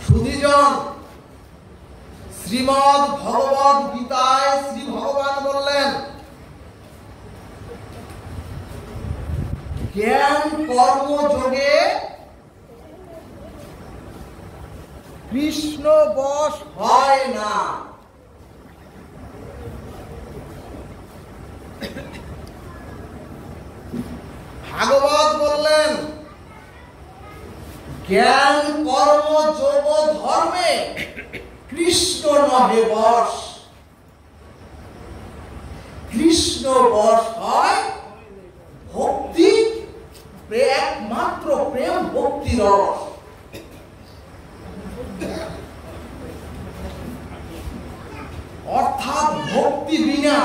সুধীজন, শ্রীমদ্ ভগবদ গীতায় শ্রী ভগবান বললেন, জ্ঞান কর্ম যোগে কৃষ্ণ বশ হয় না। ভাগবত বললেন, জ্ঞান কর্ম যোগ ধর্মে কৃষ্ণ নহে বশ। কৃষ্ণ বশ হয় ভক্তি, একমাত্র প্রেম ভক্তি রস। অর্থাৎ ভক্তি বিনা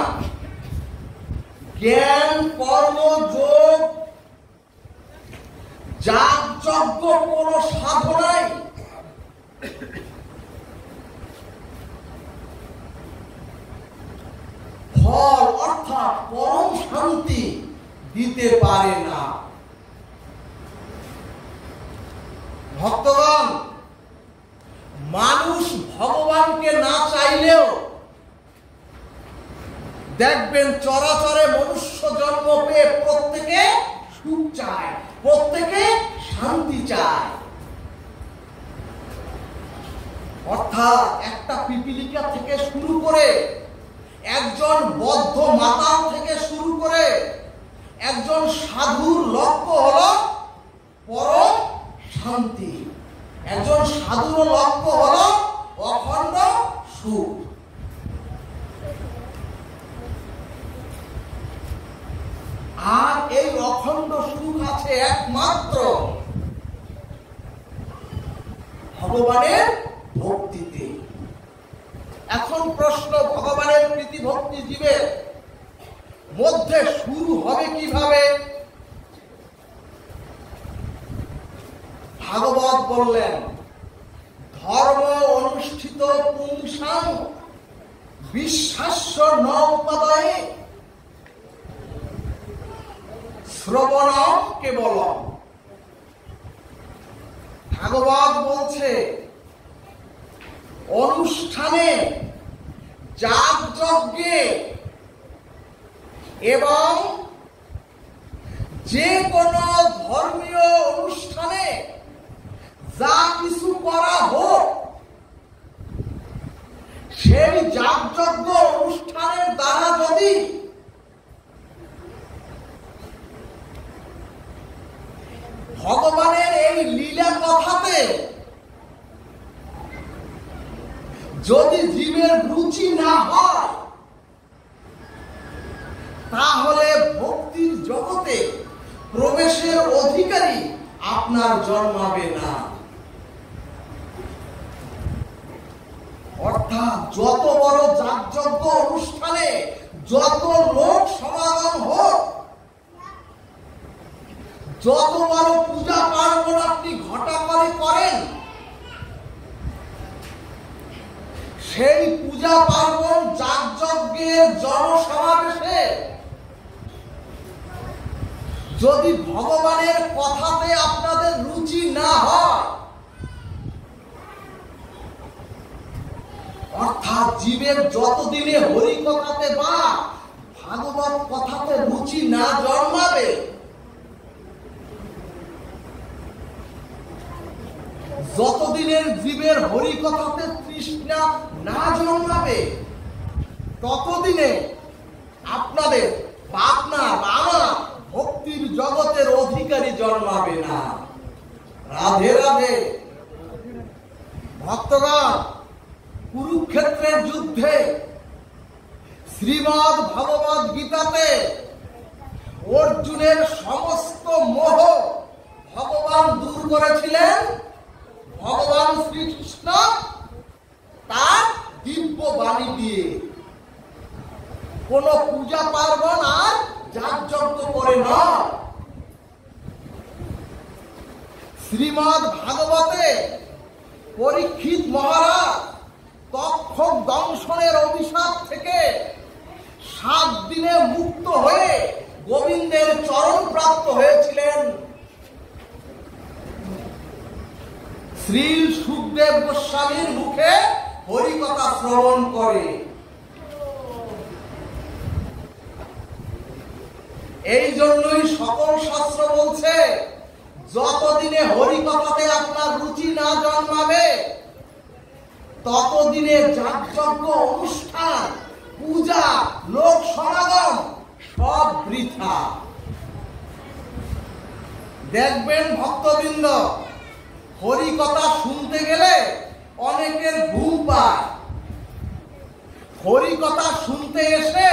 জ্ঞান কর্ম যোগ যাগযজ্ঞ কোন সাধনাই ফল অর্থাৎ পরম শান্তি দিতে পারে না। ভক্তগণ, মানুষ ভগবানকে না চাইলেও দেখবেন চরাচরে মনুষ্য জন্ম পেয়ে প্রত্যেকে সুখ চায়, প্রত্যেকে শান্তি চায়। অর্থাৎ একটা পিপিলিকা থেকে শুরু করে, একজন বদ্ধ মাতাল থেকে শুরু করে, একজন সাধুর লক্ষ্য হলো পরম শান্তি। একজন সাধুর লক্ষ্য হলো অখণ্ড সুখ। আর এই অখণ্ড সুখ আছে একমাত্র ভগবানের ভক্তিতে। এখন প্রশ্ন, ভগবানের প্রীতি ভক্তি জীবের মধ্যে শুরু হবে কিভাবে? ভাগবত বললেন, ধর্ম অনুষ্ঠিত পুংসাং বিশ্বাস্য ন উপাদায়ে শ্রবণম কেবলম। ভাগবত বলছে, অনুষ্ঠানে, যাগযজ্ঞে এবং যে কোনো ধর্মীয় অনুষ্ঠানে যা কিছু করা হোক, সেই যাগযজ্ঞ অনুষ্ঠানের দ্বারা যদি ভগবানের এই লীলা কথাতে যদি জীবের রুচি না হয়, তাহলে ভক্তির জগতে প্রবেশের অধিকারী আপনার জন্মাবে না। অর্থাৎ যত বড় যাগযজ্ঞ অনুষ্ঠানে যত লোক সমাগম হোক, যত বড় পূজা পার্বণ আপনি ঘটা করে করেন, সেই পূজা পার্বণ যাগযজ্ঞের জনসমাবেশে যদি ভগবানের কথাতে আপনাদের রুচি না হয়, অর্থাৎ জীবের যতদিনে হরি কথাতে বা ভাগবত কথাতে রুচি না জন্মাবে, যতদিনের জীবের হরি কথাতে তৃষ্ণা না জন্মাবে, ততদিনে আপনাদের আপনার আমার ভক্তির জগতের অধিকারী জন্মাবে না। রাধে রাধে। ভক্তগণ, কুরুক্ষেত্রের যুদ্ধে শ্রীমদ্ ভগবদ গীতাতে অর্জুনের সমস্ত মোহ ভগবান দূর করেছিলেন। ভগবান শ্রীকৃষ্ণ তার দিব্য বাণী দিয়ে কোন পূজা পার্বণ আর যাগযজ্ঞ করে নয়। শ্রীমদ্ ভাগবতে পরীক্ষিত মহারাজ তক্ষক দংশনের অভিশাপ থেকে 7 দিনে মুক্ত হয়ে গোবিন্দের চরণ প্রাপ্ত হয়েছিলেন। শ্রী সুখদেব গোস্বামীর মুখে হরিকথা শ্রবণ করে। এই জন্যই সকল শাস্ত্র বলছে, যতদিনে হরিকথাতে আপনার রুচি না জন্মাবে ততদিনে যাগযজ্ঞ, অনুষ্ঠান, পূজা, লোক সমাগম সব বৃথা। দেখবেন ভক্তবৃন্দ, হরিকথা শুনতে গেলে অনেকের ঘুম পায়। হরিকথা শুনতে এসে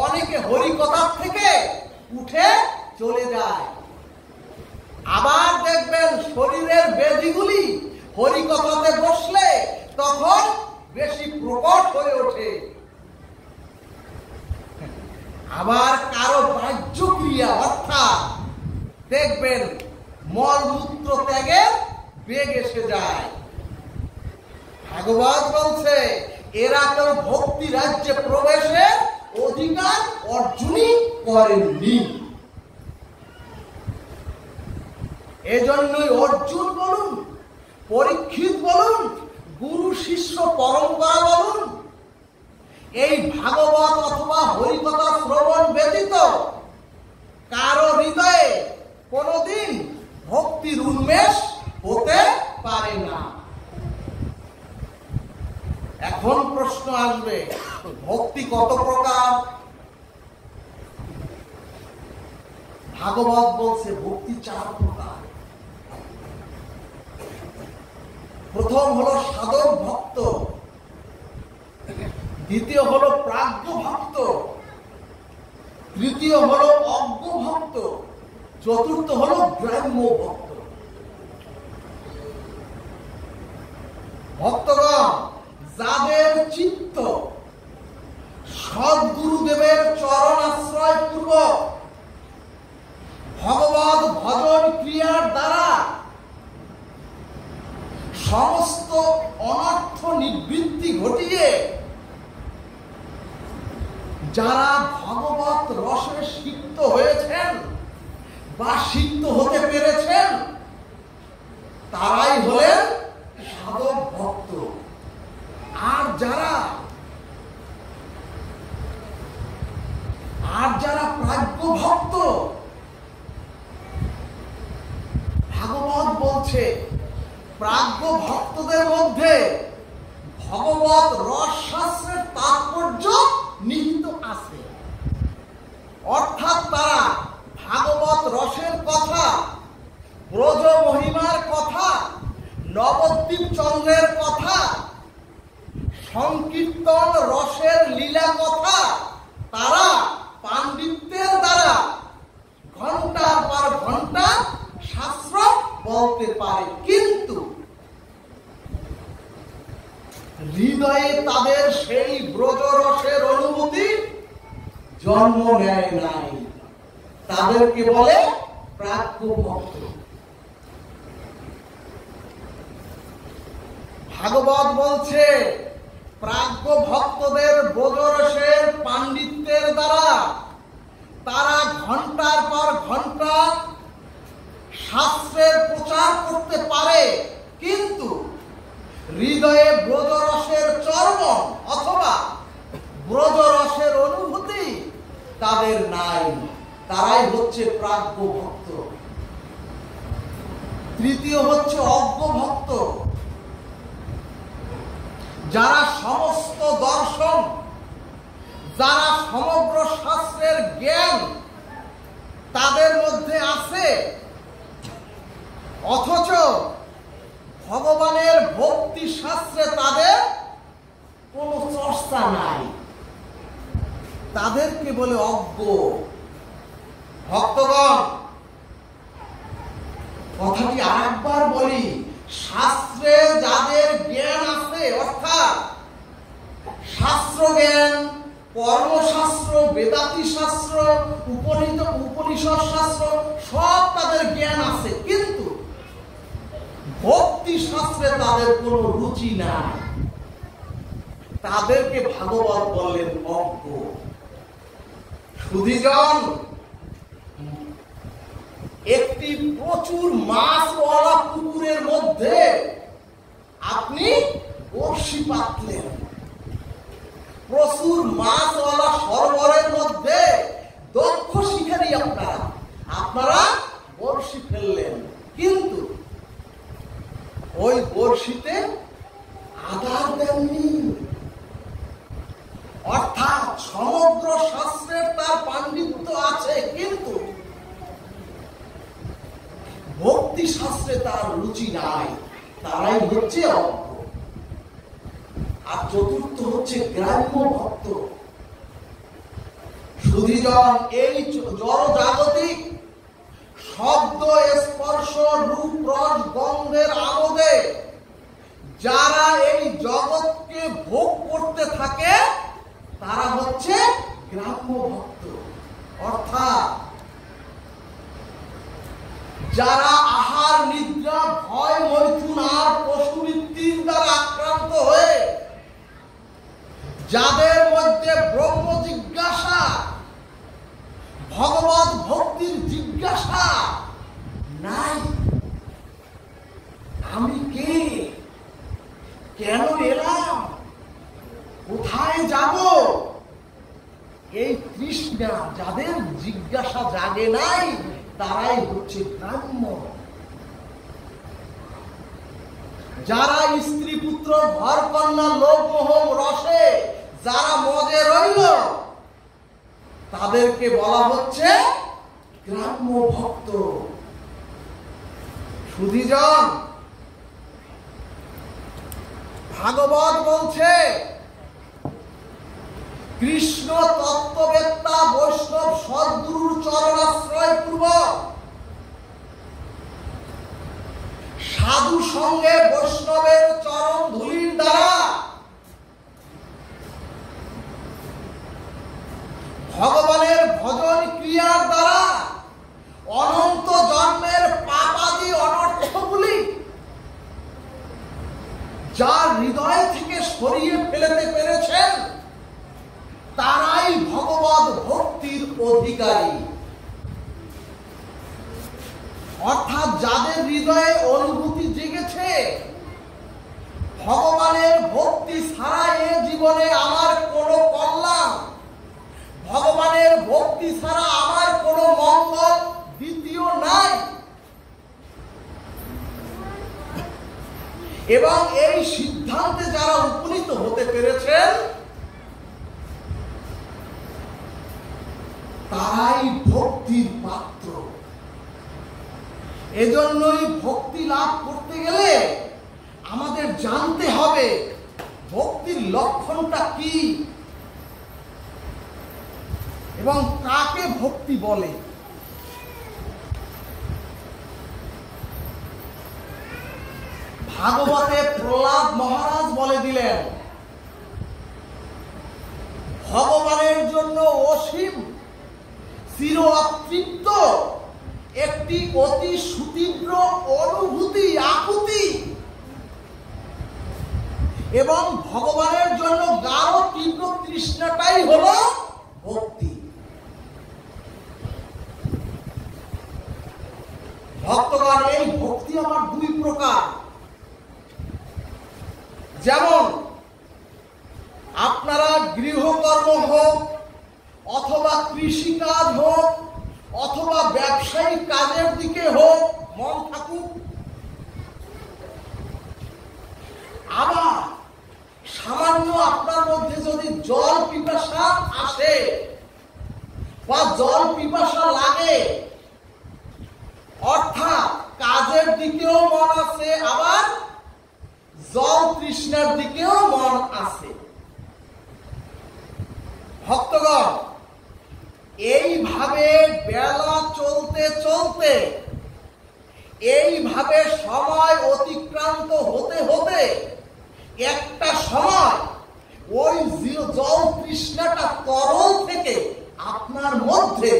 অনেকে হরিকথার থেকে উঠে চলে যায়। আবার দেখবেন শরীরের ব্যাধিগুলি হরিকথাতে বসলে তখন বেশি প্রকট হয়ে ওঠে। আবার কারো বাহ্যক্রিয়া অর্থাৎ দেখবেন মলমূত্র ত্যাগের বেগ এসে যায়। ভাগবত বলছে এরা কেউ ভক্তি রাজ্যে প্রবেশের অধিকার অর্জনই করেননি। এজন্যই অর্জুন বলুন, পরীক্ষিত বলুন, গুরু শিষ্য পরম্পরা বলুন, এই ভাগবত অথবা হরিকথা শ্রবণ ব্যতীত কারো হৃদয়ে কোনদিন ভক্তির উন্মেষ হতে পারে না। এখন প্রশ্ন আসবে, ভক্তি কত প্রকার? ভাগবত বলছে ভক্তি 4 প্রকার। প্রথম হলো সাধক ভক্ত, দ্বিতীয় হলো প্রাজ্ঞ ভক্ত, তৃতীয় হলো অজ্ঞ ভক্ত, চতুর্থ হলো ব্রাহ্ম ভক্ত। ভক্তগণ, যাদের চিত্ত সদ্গুরুদেবের চরণ আশ্রয় পূর্বক ভগবত ভজন ক্রিয়ার দ্বারা সমস্ত অনর্থ নিবৃত্তি ঘটিয়ে যারা ভগবত রসে সিক্ত হয়েছেন বা সিক্ত হতে পেরেছেন তারাই হলেন সাধক ভক্ত। আর যারা প্রাজ্ঞ ভক্ত, ভাগবত বলছে প্রাজ্ঞ ভক্তদের মধ্যে ভগবত রস শাস্ত্রের তাৎপর্য নিহিত আছে। অর্থাৎ তারা ভাগবত রসের কথা, ব্রজ মহিমার কথা, নবদ্বীপ চন্দ্রের কথা, সংকীর্তন রসের লীলা কথা তারা পাণ্ডিত্যের দ্বারা ঘন্টার পর ঘন্টা শাস্ত্র বলতে পারে, কিন্তু হৃদয়ে তাদের সেই ব্রজ রসের অনুভূতি জন্ম নেয় নাই। তাদেরকে বলে প্রাজ্ঞ ভক্ত। ভাগবত বলছে প্রাজ্ঞ ভক্তদের ব্রজরসের পাণ্ডিত্যের দ্বারা তারা ঘন্টার পর ঘন্টা শাস্ত্রের প্রচার করতে পারে, কিন্তু হৃদয়ে ব্রজরসের চর্বণ অথবা ব্রজরসের অনুভূতি তাদের নাই। তারাই হচ্ছে প্রাজ্ঞ ভক্ত। তৃতীয় হচ্ছে অজ্ঞ ভক্ত, যারা সমস্ত দর্শন, যারা সমগ্র শাস্ত্রের জ্ঞান তাদের মধ্যে আছে, অথচ ভগবানের ভক্তি শাস্ত্রে তাদের কোনো চর্চা নাই। তাদেরকে বলে অজ্ঞ। ভক্তগণ, কথাটি আরেকবার বলি, শাস্ত্রে যাদের জ্ঞান আছে, অর্থাৎ শাস্ত্র জ্ঞান, কর্মশাস্ত্র, বেদাতি শাস্ত্র, উপনিষদ শাস্ত্র সব তাদের জ্ঞান আছে, কিন্তু ভক্তি শাস্ত্রে তাদের কোনো রুচি নাই। তাদেরকে ভাগবত বললেন অজ্ঞ। সুধীজন, একটি প্রচুর মাছওয়ালা পুকুরের মধ্যে পাতলেন, প্রচুর মাছওয়ালা সরোবরের মধ্যে দক্ষ শিকারী আপনারা বড়শি ফেললেন, কিন্তু ওই বড়শিতে আধার দেননি। অর্থাৎ সমগ্র শাস্ত্রের তার পাণ্ডিত্য আছে, কিন্তু ভক্তি শাস্ত্রে তার রুচি নাই, তারাই হচ্ছে অজ্ঞ। আর চতুর্থ হচ্ছে গ্রাম্য ভক্ত। সুধীজন, এই জড় জাগতিক শব্দ স্পর্শ রূপ রস গন্ধের আমোদে যারা এই জগৎকে ভোগ করতে থাকে তারা হচ্ছে গ্রাম্য ভক্ত। অর্থাৎ যারা আহার নিদ্রা ভয় মৈথুন আর পশুবৃত্তির দ্বারা আক্রান্ত হয়ে যাদের মধ্যে ব্রহ্ম জিজ্ঞাসা, ভগবত ভক্তির জিজ্ঞাসা নাই, আমি কে, কেন এলাম, কোথায় যাব, এই তৃষ্ণা যাদের জিজ্ঞাসা জাগে নাই তারাই হচ্ছে গ্রাম্য। যারা স্ত্রী পুত্র ঘর কন্যা লোভ মোহ রসে যারা মজে রইল তাদেরকে বলা হচ্ছে গ্রাম্য ভক্ত। সুধীজন, ভাগবত বলছে কৃষ্ণ তত্ত্ববেত্তা বৈষ্ণব সদ্গুরুর চরণাশ্রয় পূর্বক সাধু সঙ্গে বৈষ্ণবের চরণ ধূলির দ্বারা ভগবানের ভজন ক্রিয়ার দ্বারা অনন্ত জন্মের পাপাদি অনর্থগুলি যার হৃদয় থেকে সরিয়ে ফেলতে পেরেছেন তারাই ভগবত ভক্তির অধিকারী। অর্থাৎ যাদের হৃদয়ে অনুভূতি জেগেছে ভগবানের ভক্তি ছাড়া এ জীবনে আমার কোনো কল্যাণ, ভগবানের ভক্তি ছাড়া আমার কোনো মঙ্গল দ্বিতীয় নাই, এবং এই সিদ্ধান্তে যারা উপনীত হতে পেরেছেন তারাই ভক্তির পাত্র। এজন্যই ভক্তি লাভ করতে গেলে আমাদের জানতে হবে ভক্তির লক্ষণটা কি এবং কাকে ভক্তি বলে। ভাগবতে প্রহ্লাদ মহারাজ বলে দিলেন ভগবানের জন্য অসীম চির অতৃপ্ত একটি অতি সুতীব্র অনুভূতি আকুতি এবং ভগবানের জন্য গাঢ় তীব্র তৃষ্ণাটাই হলো ভক্তি। ভক্তগণ, এই ভক্তি আমার দুই প্রকার। যেমন আপনারা গৃহকর্ম হোক অথবা কৃষিকাজ হোক অথবা ব্যবসায়িক কাজের দিকে হোক মন থাকুক, আবার সামান্য আপনার মধ্যে যদি জল পিপাসা আসে বা জল পিপাসা লাগে, অর্থাৎ কাজের দিকেও মন আছে আবার জল তৃষ্ণার দিকেও মন আছে। ভক্তগণ, এইভাবে বেলা চলতে চলতে এইভাবে সময় অতিক্রান্ত হতে হতে একটা সময় ওই জল তৃষ্ণাটা তরল থেকে আপনার মধ্যে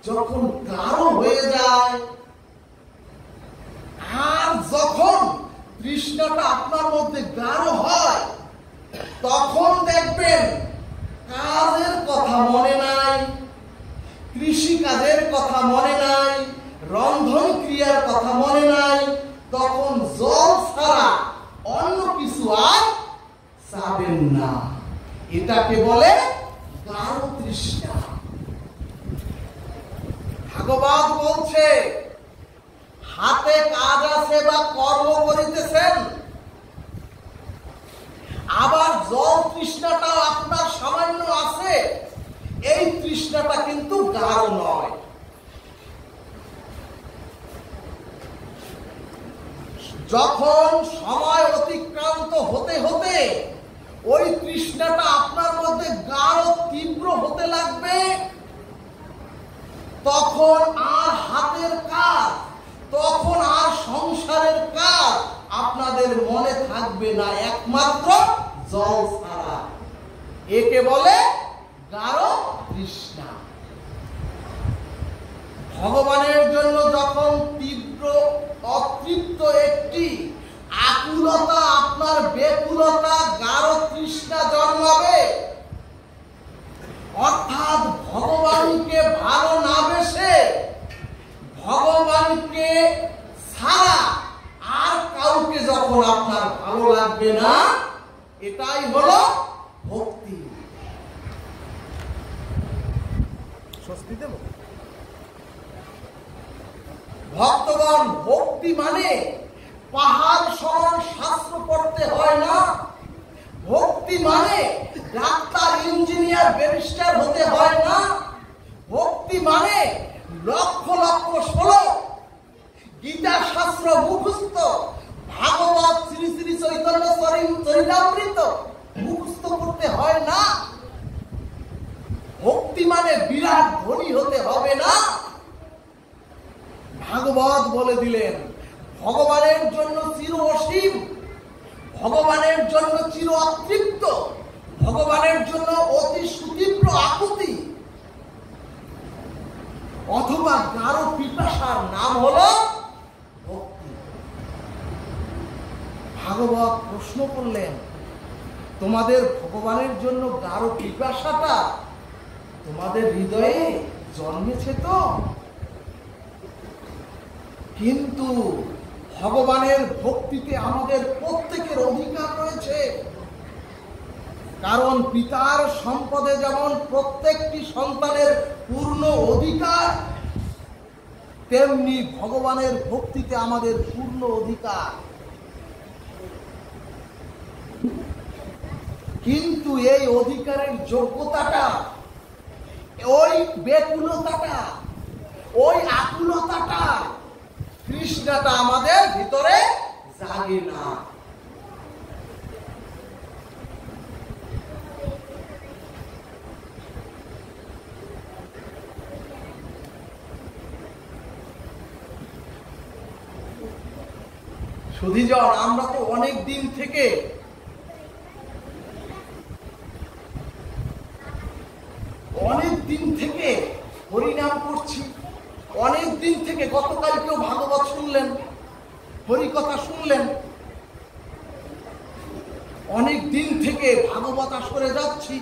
যখন গাঢ় হয়ে যায়, আর যখন তৃষ্ণাটা আপনার মধ্যে গাঢ় হয় তখন দেখবেন কাজের কথা মনে নাই, কৃষি কাজের কথা মনে নাই, রন্ধন ক্রিয়ার কথা মনে নাই, তখন জল ছাড়া অন্য কিছু আর এটাকে বলে গাঢ় তৃষ্ণা। ভাগবত বলছে হাতে কাজ আছে বা কর্ম করিতেছেন, আবার জল তৃষ্ণাটাও আপনার সামান্য আছে, এই তৃষ্ণাটা কিন্তু গাঢ় নয়। যখন সময় অতিক্রান্ত হতে হতে ওই তৃষ্ণাটা আপনার মধ্যে গাঢ় তীব্র হতে লাগবে, তখন আর হাতের কাজ, তখন আর সংসারের কাজ আপনাদের মনে থাকবে না, একমাত্র জল ছাড়া। একে বলে গাঢ় তৃষ্ণা। ভগবানের জন্য যখন তীব্র অতৃপ্ত একটি আকুলতা, আপনার ব্যাকুলতা, গাঢ় তৃষ্ণা জন্মাবে, অর্থাৎ ভগবানকে ভালো না বেসে ভগবানকে ছাড়া আর কাউকে যখন আপনার ভালো লাগবে না, এটাই হলো ভক্তি। স্বস্তি দেব ভক্তগণ, ভক্তি মানে পাহাড় সমান শাস্ত্র পড়তে হয় না। ভক্তি মানে ডাক্তার, ইঞ্জিনিয়ার, ব্যারিস্টার হতে হয় না। ভক্তি মানে লক্ষ লক্ষ শ্লোক, গীতা শাস্ত্র মুখস্থ, ভাগবত, শ্রী শ্রী চৈতন্য চরিতামৃত মুখস্থ করতে হয় না। ভক্তি মানে বিরাট ধনী হতে হবে না। ভাগবত বলে দিলেন ভগবানের জন্য চির অসীম, ভগবানের জন্য চির অতৃপ্ত, ভগবানের জন্য অতি সুতীব্র আকুতি অথবা গাঢ় পিপাসার নাম হলো ভক্তি। ভাগবত প্রশ্ন করলেন, তোমাদের ভগবানের জন্য গাঢ় পিপাসাটা তোমাদের হৃদয়ে জন্মেছে তো? কিন্তু ভগবানের ভক্তিতে আমাদের প্রত্যেকের অধিকার রয়েছে। কারণ পিতার সম্পদে যেমন প্রত্যেকটি সন্তানের পূর্ণ অধিকার, তেমনি ভগবানের ভক্তিতে আমাদের পূর্ণ অধিকার। কিন্তু এই অধিকারের যোগ্যতাটা, ওই ব্যাকুলতাটা, ওই আকুলতাটা, তৃষ্ণাটা আমাদের ভিতরে জাগে না। সুধীজন, আমরা তো অনেক দিন থেকে হরিনাম করছি, অনেক দিন থেকে, গতকালকেও ভাগবত শুনলেন, হরিকথা শুনলেন, অনেক দিন থেকে ভাগবত আসরে যাচ্ছি,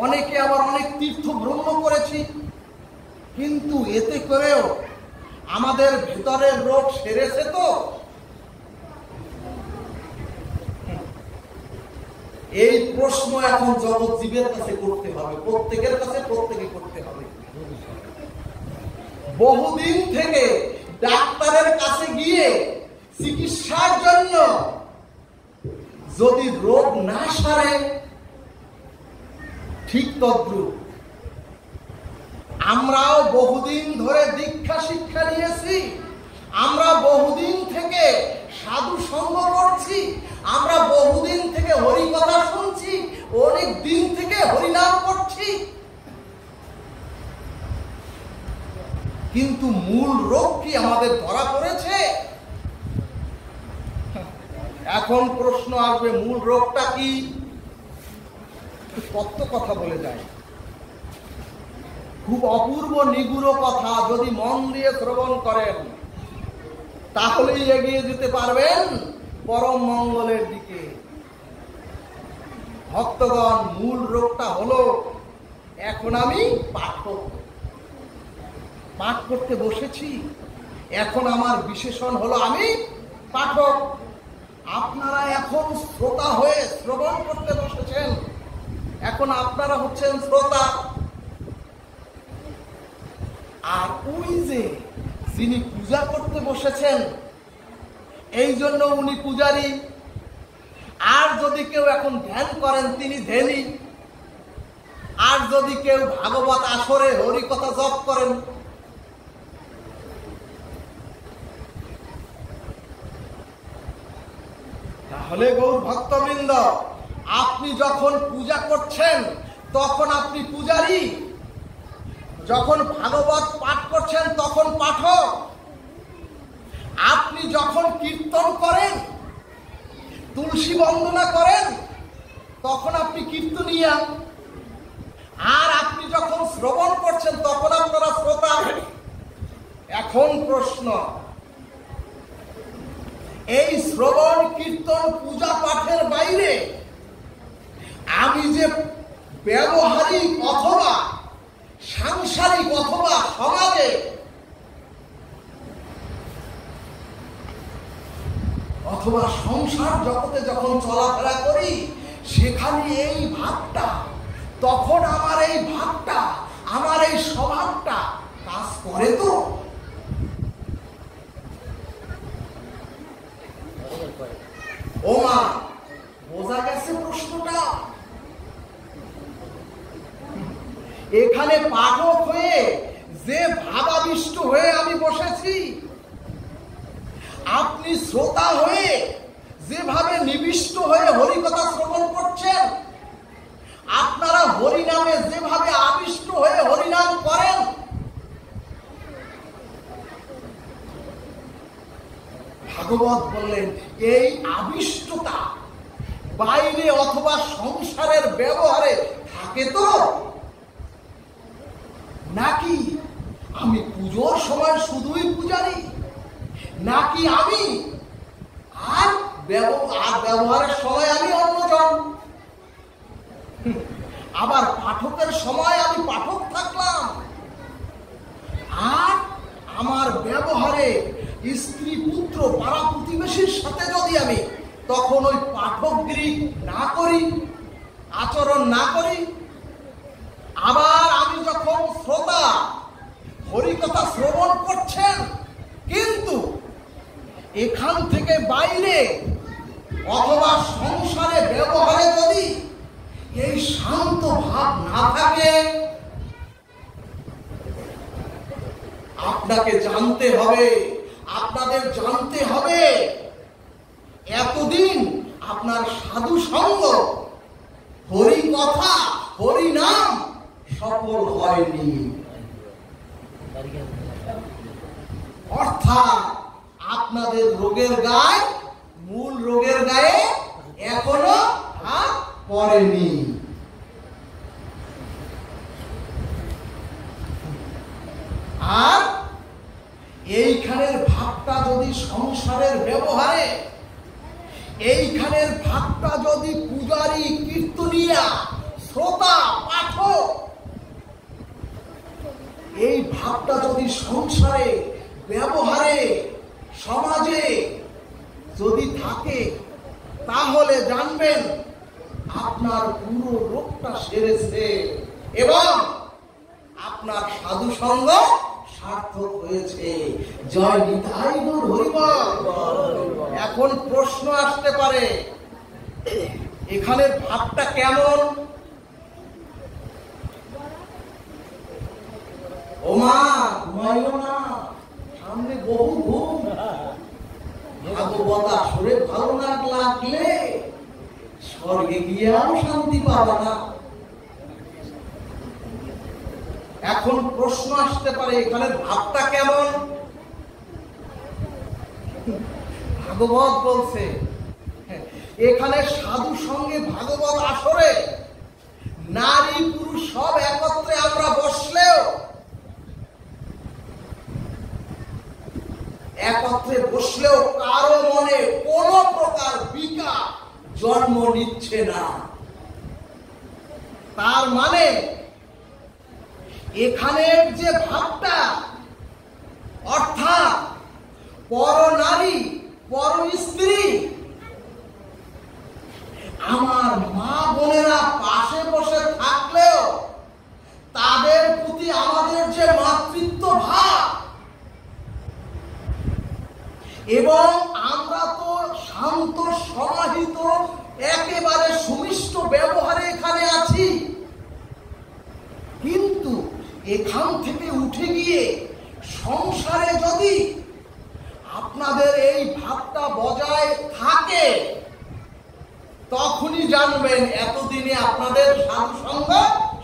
অনেকে আবার অনেক তীর্থ ভ্রমণ করেছি, কিন্তু এতে করেও আমাদের ভেতরের রোগ সেরেছে তো? এই প্রশ্ন এখন জগৎ জীবের কাছে করতে হবে, প্রত্যেকের কাছে প্রত্যেকে করতে হবে। বহুদিন থেকে ডাক্তারের কাছে গিয়ে চিকিৎসার জন্য যদি রোগ না সারে, ঠিক তদ্রূপ আমরাও বহুদিন ধরে দীক্ষা শিক্ষা নিয়েছি, আমরা বহুদিন থেকে সাধু সঙ্গ করছি, আমরা বহুদিন থেকে হরিকথা শুনছি, অনেক দিন থেকে হরিনাম করছি, কিন্তু মূল রোগ কি আমাদের ধরা পড়েছে? এখন প্রশ্ন আসবে, মূল রোগটা কি? তত্ত্ব কথা বলে যায়, খুব অপূর্ব নিগুড় কথা, যদি মন দিয়ে শ্রবণ করেন তাহলেই এগিয়ে যেতে পারবেন পরম মঙ্গলের দিকে। ভক্তগণ, মূল রোগটা হলো, এখন আমি পাঠ করতে বসেছি, এখন আমার বিশেষণ হলো আমি পাঠক। আপনারা এখন শ্রোতা হয়ে শ্রবণ করতে বসেছেন, এখন আপনারা হচ্ছেন শ্রোতা। আর ওই যে যিনি পূজা করতে বসেছেন, এই জন্য উনি পূজারী। আর যদি কেউ এখন ধ্যান করেন, তিনি ধ্যানী। আর যদি কেউ ভাগবত আসরে হরিকথা জপ করেন, তাহলে গৌর ভক্তবৃন্দ, আপনি যখন পূজা করছেন তখন আপনি পূজারী, যখন ভাগবত পাঠ করছেন তখন পাঠক, আপনি যখন কীর্তন করেন, তুলসী বন্দনা করেন, তখন আপনি কীর্তনিয়া, আর আপনি যখন শ্রবণ করছেন তখন আপনারা শ্রোতা। এখন প্রশ্ন, এই শ্রবণ কীর্তন পূজা পাঠের বাইরে আমি যে ব্যবহারিক অথবা সাংসারিক অথবা সমাজে অথবা সংসার জগতে যখন চলাফেরা করি, সেখানে এই ভাবটা, তখন আমার এই ভাবটা, আমার এই স্বভাবটা কাজ করে তো? ও মা, বোঝা গেছে প্রশ্নটা? এখানে পাঠক হয়ে যে ভাবাবিষ্ট হয়ে আমি বসেছি, আপনি শ্রোতা হয়ে যেভাবে নিবিষ্ট হয়ে হরিকথা শ্রবণ করছেন, আপনারা হরিনামে যেভাবে আবিষ্ট হয়ে হরিনাম করেন, ভাগবত বললেন এই আবিষ্টতা বাইরে অথবা সংসারের ব্যবহারে থাকে তো? নাকি আমি পুজোর সময় শুধুই পূজারি, নাকি আমি আর ব্যবহারের সময় আমি অন্যজন, আবার পাঠকের সময় আমি পাঠক থাকলাম, আর আমার ব্যবহারে স্ত্রী পুত্র পাড়া প্রতিবেশীর সাথে যদি আমি তখন ওই পাঠকগিরি না করি, আচরণ না করি, আবার আমি যখন শ্রোতা হরিকথা শ্রবণ করছেন, কিন্তু এখান থেকে বাইরে অথবা সংসারে ব্যবহারে যদি এই শান্ত ভাব না থাকে, আপনাকে জানতে হবে, আপনাদের জানতে হবে, এতদিন আপনার সাধু সঙ্গ, হরি কথা, হরি নাম সফল হয়নি। অর্থাৎ আপনাদের রোগের গায়ে, মূল রোগের গায়ে এখনো হাত পড়েনি। আর এইখানের ভাবটা যদি সংসারের ব্যবহারে, এইখানের ভাবটা যদি পূজারী, কীর্তনিয়া, শ্রোতা, পাঠক, এই ভাবটা যদি সংসারে ব্যবহারে সমাজে যদি থাকে, তাহলে জানবেন আপনার পুরো রোগটা সেরেছে এবং আপনার সাধু সঙ্গ সার্থক হয়েছে। জয় নিতাই গৌর হরিবল। এখন প্রশ্ন আসতে পারে, এখানে ভাবটা কেমন? ও মা, ঘুমাইও না, সামনে বহু ঘুম। ভাগবত আসরে ভালো না লাগলে স্বর্গে গিয়েও শান্তি পাবে না। এখন প্রশ্ন আসতে পারে, এখানে ভাবটা কেমন? ভাগবত বলছে এখানে সাধু সঙ্গে ভাগবত আসরে নারী পুরুষ সব একত্রে আমরা বসলেও, একত্রে বসলেও কারো মনে কোন প্রকার বিকার জন্ম নিচ্ছে না। তার মানে এখানের যে ভাবটা, অর্থাৎ পর নারী পর স্ত্রী, আমার মা বোনেরা পাশে বসে এবং আমরা তো শান্ত সমাহিত একেবারে সুমিষ্ট ব্যবহারে এখানে আছি, কিন্তু এখান থেকে উঠে গিয়ে সংসারে যদি আপনাদের এই ভাবটা বজায় থাকে, তখনই জানবেন এতদিনে আপনাদের সাধু সঙ্গ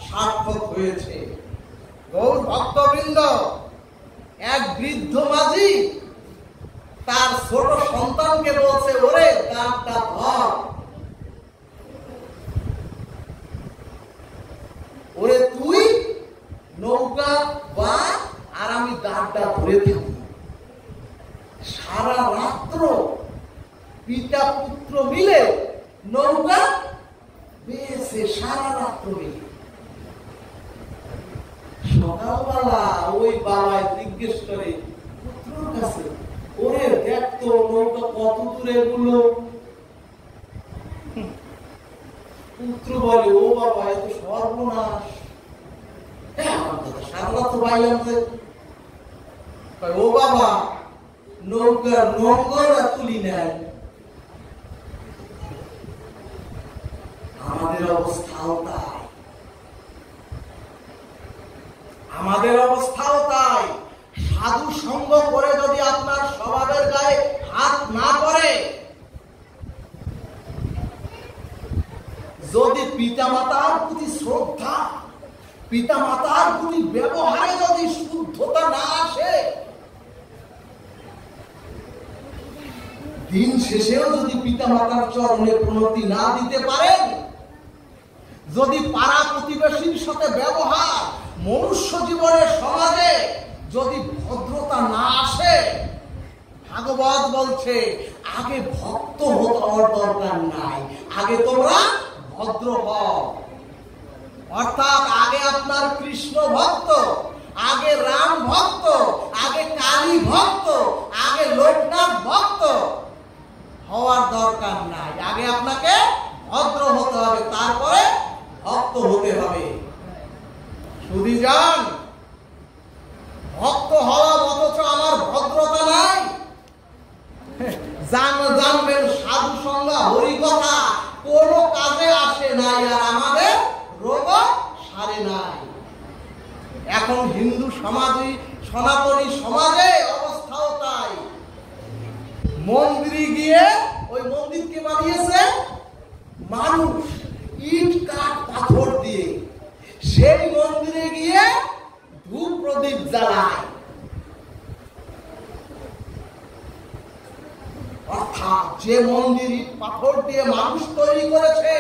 সার্থক হয়েছে। গৌর ভক্তবৃন্দ, এক বৃদ্ধ মাঝি তার ছোট সন্তানকে বলছে, ওরে দাঁতটা ধর, ওরে তুই নৌকা বা আর আমি দাঁতটা ধরে থাকি। সারা রাত্র পিতা পুত্র মিলে নৌকা বেছে, সারা রাত্র মিলে। সকালবেলা ওই বাবায় জিজ্ঞেস করে পুত্রর কাছে, ওরে দেখতো নৌকা কত দূরে গুলো। পুত্র বলে, ও বাবা এত সর্বনাশ, সারা রাত্র বাইলাম। ও বাবা নৌকার নোংরা তুলি নেয়। আমাদের অবস্থাও তাই, আমাদের অবস্থাও তাই। সাধু সঙ্গ করে যদি আপনার স্বভাবের গায়ে হাত না করে, যদি পিতামাতার প্রতি শ্রদ্ধা, পিতামাতার প্রতি ব্যবহারে যদি শুদ্ধতা না আসে, দিন শেষেও যদি পিতামাতার চরণে প্রণতি না দিতে পারেন, যদি পাড়া প্রতিবেশীর সাথে ব্যবহার, মনুষ্য জীবনের সমাজে যদি ভদ্রতা না আসে, ভাগবত বলছে আগে ভক্ত হওয়ার দরকার নাই, আগে তোমরা ভদ্র হও। অর্থাৎ আগে আপনার কৃষ্ণ ভক্ত, আগে রাম ভক্ত, আগে কালী ভক্ত, আগে লোকনাথ ভক্ত হওয়ার দরকার নাই। আগে আপনাকে ভদ্র হতে হবে, তারপরে ভক্ত হতে হবে। শুধু যান ভক্ত হওয়া অথচ আমার ভদ্রতা নাই, জানবেন সাধু সঙ্গ হরিকথা কোনো কাজে আসে নাই, আর আমাদের রোগ সারে নাই। এখন হিন্দু সমাজে, সনাতনী সমাজে অবস্থাও তাই। মন্দিরে গিয়ে, ওই মন্দিরকে বানিয়েছে মানুষ ইট কাঠ পাথর দিয়ে, সেই মন্দিরে গিয়ে ধূপ প্রদীপ জ্বালায়। অর্থাৎ যে মন্দির ইট পাথর দিয়ে মানুষ তৈরি করেছে,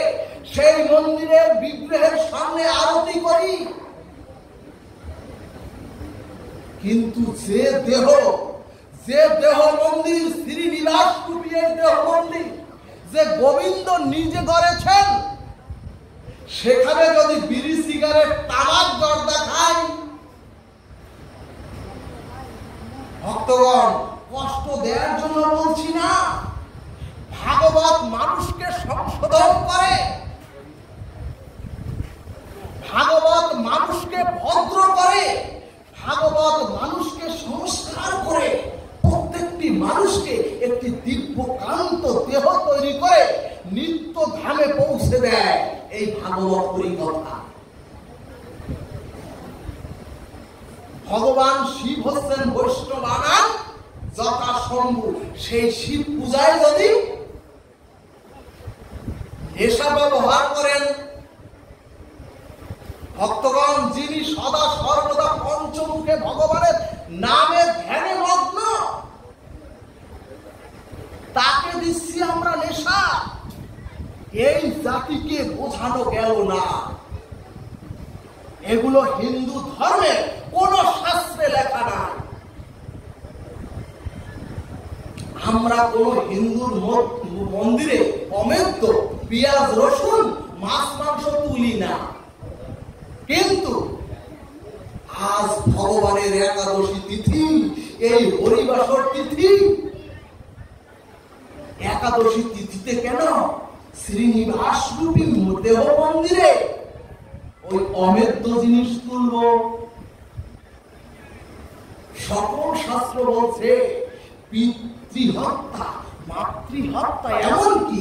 সেই মন্দিরের বিগ্রহের সামনে আরতি করি। কিন্তু যে দেহ মন্দির, শ্রীনিবাস রূপীর দেহ মন্দির, যে গোবিন্দ নিজে গড়েছেন, সেখানে যদি বিড়ি সিগারেট তামাক জর্দা খাই, ভক্তগণ কষ্ট দেওয়ার জন্য বলছি না, ভাগবত মানুষকে সংশোধন করে, ভাগবত মানুষকে ভদ্র করে, ভাগবত মানুষকে সংস্কার করে, প্রত্যেকটি মানুষকে একটি দিব্যকান্ত দেহ তৈরি করে নিত্য ধামে পৌঁছে দেয় এই ভাগবত হরিকথা। ভগবান শিব হচ্ছেন বৈষ্ণবানাম যথা শম্ভু। সেই শিব পূজায় যদি নেশা ব্যবহার করেন, ভক্তগণ যিনি সদা সর্বদা পঞ্চমুখে ভগবানের নামে ধ্যানে মগ্ন, তাকে দিচ্ছি আমরা নেশা, এই জাতিকে বোঝানো গেল না। এগুলো হিন্দু ধর্মের কোন শাস্ত্রে লেখা নাই। আমরা কোন হিন্দুর মন্দিরে অমেদ্য পেঁয়াজ রসুন মাছ মাংস তুলি না, কিন্তু আজ ভগবানের একাদশী তিথি, এই হরিবাসর তিথি, একাদশী তিথিতে কেন শ্রীনিবাস রূপী দেহ মন্দিরে ওই অমেদ্য জিনিস তুলব? সকল শাস্ত্র বলছে স্ত্রী হত্যা, মাতৃহত্যা, এমনকি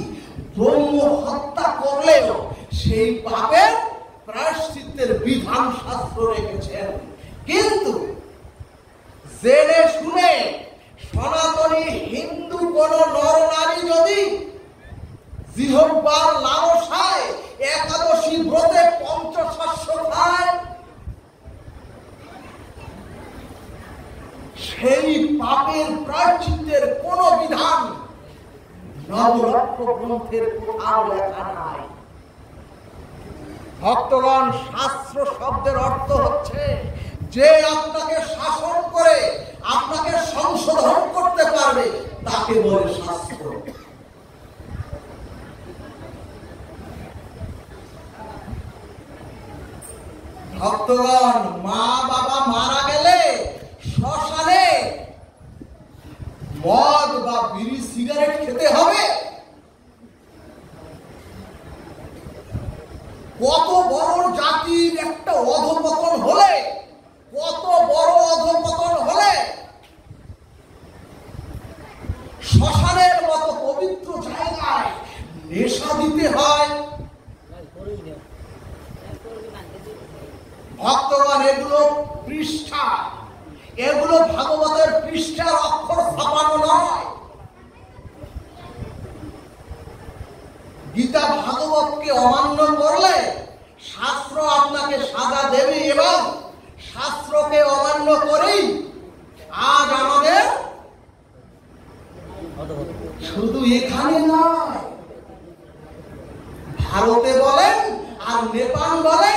ব্রহ্ম হত্যা করলেও সেই পাপের প্রায়শ্চিত্তের বিধান শাস্ত্র রেখেছেন। কিন্তু জেনে শুনে সনাতনী হিন্দু কোন নরনারী যদি জিহ্বার লালসায় একাদশী ব্রতে পঞ্চশস্য খায়, সেই পাপের প্রায়শ্চিত্তের কোন বিধান নবরত্ন গ্রন্থের কোথাও লেখা নাই। ভক্তগণ, শাস্ত্র শব্দের অর্থ হচ্ছে যে আপনাকে শাসন করে আপনাকে সংশোধন করতে পারবে তাকে বলে শাস্ত্র। ভক্তগণ, মা বাবা মারা গেলে শ্মশানে মদ বা বিড়ি সিগারেট খেতে হবে? কত বড় জাতির একটা অধঃপতন হলে, কত বড় অধঃপতন হলে শ্মশানের মতো পবিত্র জায়গায় নেশা দিতে হয়? ভক্তগণ, এগুলো পৃষ্ঠা, এগুলো ভাগবতের পৃষ্ঠার অক্ষর ছাপানো নয়। গীতা ভাগবতকে অমান্য করলে শাস্ত্র আপনাকে সাজা দেবে, এবং শাস্ত্রকে অমান্য করেই আজ আমাদের শুধু এখানে নয়, ভারতে বলেন আর নেপাল বলেন,